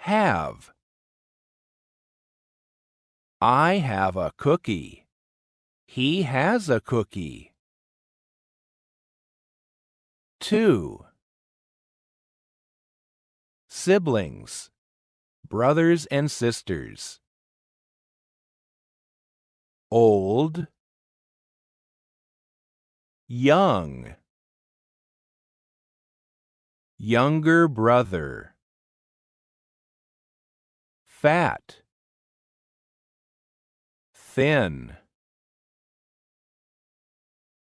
Have. I have a cookie. He has a cookie. 2. Siblings, brothers and sisters. Old, young, younger brother. Fat, thin,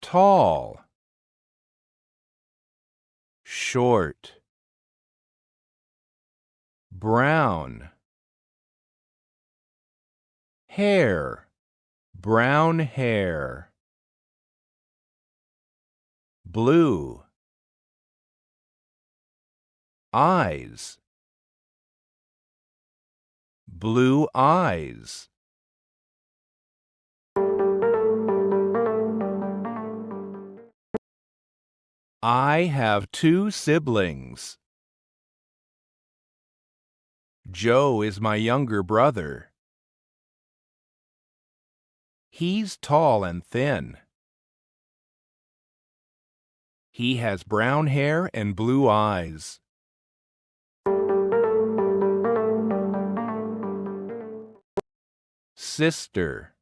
tall, short, brown, hair, brown hair, blue, eyes, blue eyes. I have 2 siblings. Joe is my younger brother. He's tall and thin. He has brown hair and blue eyes. Sister,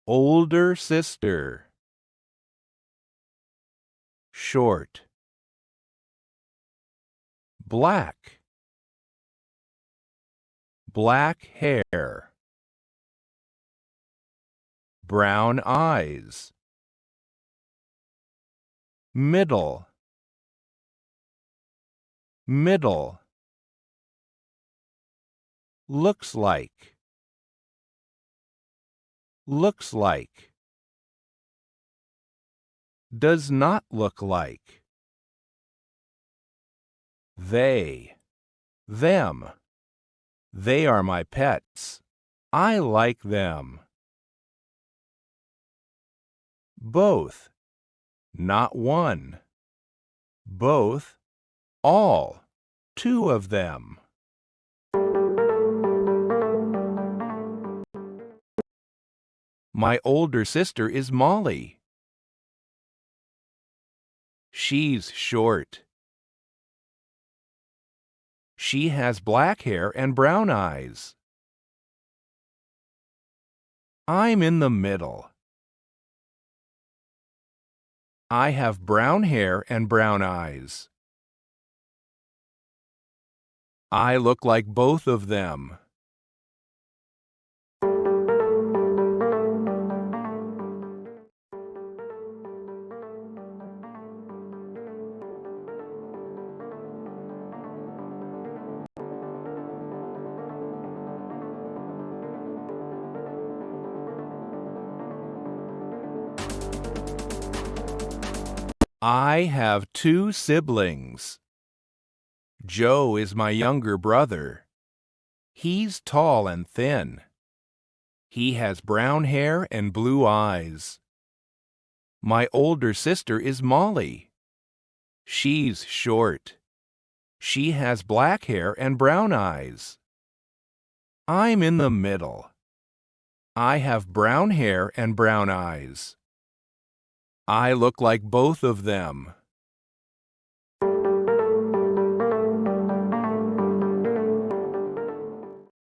older sister. Short, black, black hair, brown eyes. Middle, middle. Looks like, looks like. Does not look like. They, them. They are my pets. I like them. Both, not one. Both, all, 2 of them. My older sister is Molly. She's short. She has black hair and brown eyes. I'm in the middle. I have brown hair and brown eyes. I look like both of them. I have 2 siblings. Joe is my younger brother. He's tall and thin. He has brown hair and blue eyes. My older sister is Molly. She's short. She has black hair and brown eyes. I'm in the middle. I have brown hair and brown eyes. I look like both of them.